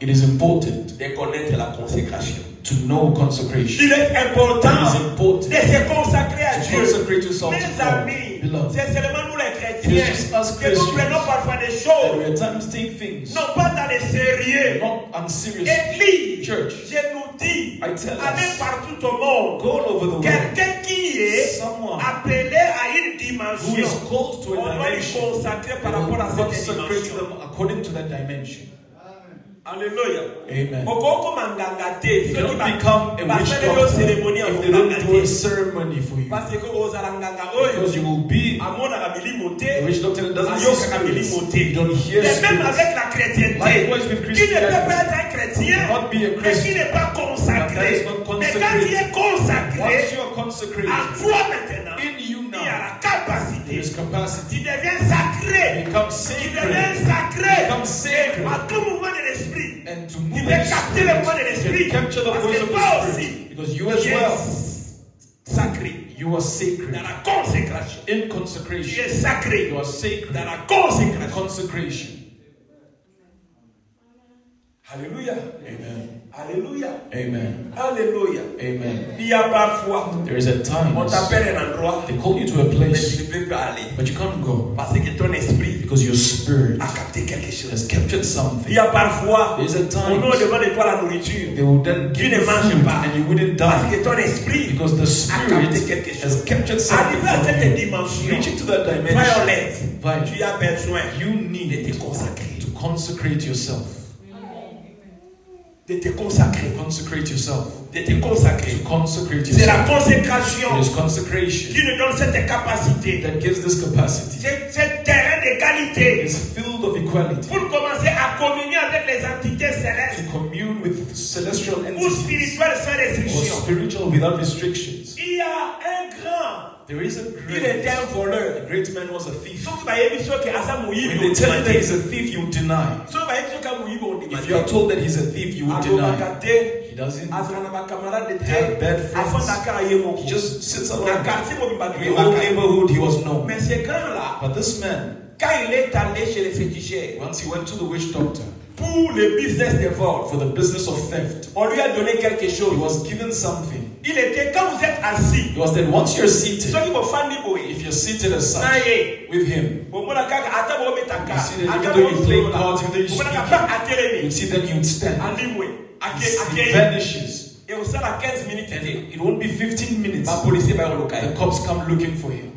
It is important de connaître la consécration. to know consecration. Il est important It is important de se consacrer à to Dieu. consecrate yourself Mes to God. amis, Beloved, c'est seulement nous les it chrétiens is just us que nous Christians prenons parfois des that choses, we at times take things non pas dans les sérieux. not unseriously. Église, Church, je nous dis, I tell allez us, partout au monde. go all over the world. Quelqu'un qui est Someone appelé à une who dimension, is called to on a doit lui dimension, consacrer par will rapport à cette consecrate dimension. them according to that dimension. Alléluia. Amen. Okoko manganga te. You Ceux qui don't become a witch basale yo doctor cérémonie en if they don't do a nganga te. ceremony for you. Parce que ozala nganga oyo Because you will be amona ka milimo a te. witch doctor that doesn't see Ayoka ka spirits. milimo te. You don't hear Et même spirits. avec la chrétienté, Likewise with qui ne peut pas Christianity. être un chrétien, Cannot be a et qui Christian. n'est pas That consacré. is not Mais quand il est consacré, Once you are consecrated, à toi maintenant, in you il y a now, la capacité. there is capacity. Tu deviens sacré. Become Tu deviens sacred. sacré. Become sacred. À tout mouvement de l'esprit. And to Tu move peux in the capter le mouvement de spirit. l'esprit. You can capture the Parce voice que of toi the aussi, spirit. Because you as tu es well, sacré. you are sacred. Dans la consécration. In Tu consecration, es sacré. you are sacred. Dans la consécration. Consecration. Alléluia. Amen. Alléluia. Amen. Alléluia. Amen. Il y a parfois, There is a time on t'appelle un endroit, they call you to a mais tu place, ne peux pas aller. but you can't go Parce que ton esprit because your spirit a capté quelque chose. has captured Il something. y a parfois, There is a on time nous demande de toi la nourriture. they will then give Tu ne you manges food pas. and you wouldn't Parce die que ton esprit because the a capté spirit quelque chose. has captured something Arrivé à from cette you. dimension, Reaching to that dimension, violette, tu as besoin you de need te consacrer. to consecrate yourself. De te consacrer. Consecrate yourself. De te consacrer. To consecrate C'est la yourself. consécration It is consecration qui nous donne cette capacité. that gives this capacity. C'est terrain d'égalité. This field of equality Pour commencer à communier avec les entités célestes to commune with celestial ou entities spirituelles sans or restriction. spiritual without restrictions. Il y a un grand. There is a Il était un voleur. a great man was a thief. Sauf que vous que asa When muyibi they tell you that on he's a thief, you deny. Sauf que muyibi on If you are told that he's a thief, you would deny. He doesn't azana ba camarade de have bad afin friends. d'akara yemo. He just sits Na around. quartier mo In bimba the whole neighborhood, he was known. Mais ce grand là, But this man, quand il est allé chez les féticheurs once he went to the witch doctor pour le business de vol, for the business of theft, on lui a donné quelque he chose. was given something. Il était quand vous êtes assis, It was that once you're seated, ceux qui vont faire ni boy. if you're seated as such Naye, with him, bon mona kaka ata bo metaka. you see that even though you play cards, even though you Bon mona speak, kaka atelemi. you see that you'd stand. Alimwe. He vanishes. Et au sala 15 minutes. And it won't be 15 minutes. Ma policier va au The local. cops come looking for him.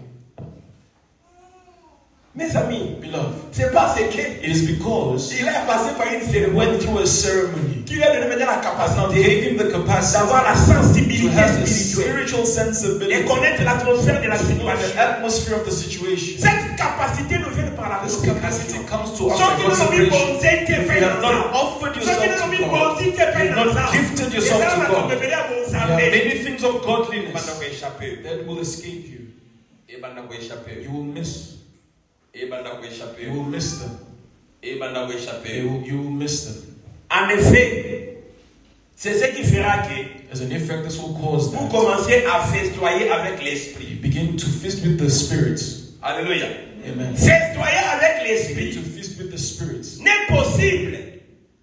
Mes amis, Beloved, c'est parce que it is because il a passé par une he cérémonie went through a ceremony qui lui a donné maintenant la that now capacité gave him the capacity d'avoir la to sensibilité have the spirituelle spiritual et sensibility, connaître l'atmosphère de la to know the situation. atmosphere of the situation. Cette capacité nous vient par la This consécration. capacity comes to us Ceux by qui nous ont mis consecration. bonté qui If fait you have not ensemble. offered Ceux qui yourself nous ont mis to God, bonté qui fait you have not ensemble. gifted Et yourself ça to va God, te venir à there vous are amener. many things of godliness Banda kwa échapper. that will escape you. Et banda kwa échapper. You will miss. Et banda kwa échapper. You will miss them. Et banda kwa échapper. You will miss them. En effet, c'est ce qui fera que As an effect, this will cause vous that commencez à festoyer avec l'esprit. you begin to feast with the spirits. Alléluia. Amen. Festoyer avec Begin l'esprit to feast with the spirits. n'est possible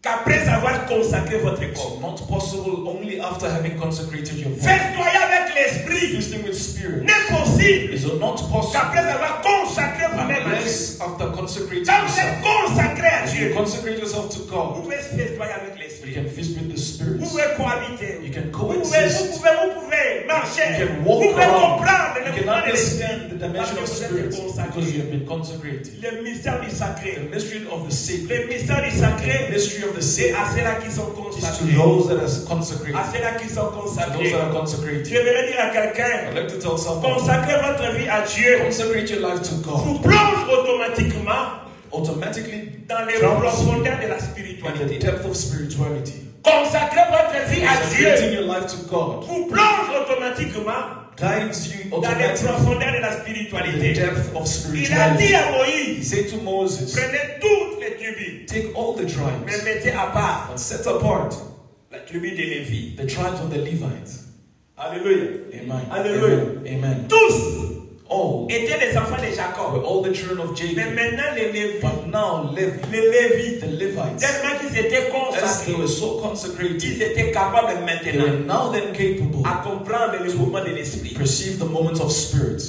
qu'après avoir consacré votre It's corps. not possible only after having consecrated your body. Festoyer avec l'esprit Feasting with spirit n'est possible is not possible qu'après avoir consacré vous-même à Dieu. unless after consecrating Quand vous êtes yourself. consacré à If you Dieu, consecrate yourself to vous God, pouvez festoyer avec you l'esprit. can feast with the Vous spirits. pouvez cohabiter. You can Vous coexist. pouvez marcher. You can Vous walk pouvez around. comprendre le You can mouvement de l'esprit. understand the dimension of spirits because you have been consecrated. Le mystère du The sacré. mystery of the sacred, Le mystère du the sacré, mystery of the c'est à sacred ceux-là qui sont is to consacrés. those that are consecrated, À ceux-là qui sont to those consacrés. that are Je consecrated. vais dire à quelqu'un, I'd like to tell someone, consacrez votre vie à Dieu. consecrate your life to God. Vous plonge automatiquement Automatically dans les drowns profondeurs de la in the spiritualité. depth of spirituality. Consacrez votre vie à Consecrating Dieu. your life to God Vous plonge automatiquement guides you dans les automatically profondeurs de la in the spiritualité. depth of Il a dit spirituality. à He Moïse, said to Moses, prenez toutes les tribus, take all the mais tribes mettez à part and set apart la tribu de Lévi. the tribes of the Levites. Alléluia. Amen. Alléluia. Amen. Amen. Tous All étaient les enfants de were Jacob. all the children of Mais Jacob. maintenant les Lévites, But now Levi, les Lévites, the Levites, tellement qu'ils étaient as they were so consecrated, ils étaient capables they were maintenant now then capable à comprendre le mouvement de to l'esprit. perceive the moments of spirits.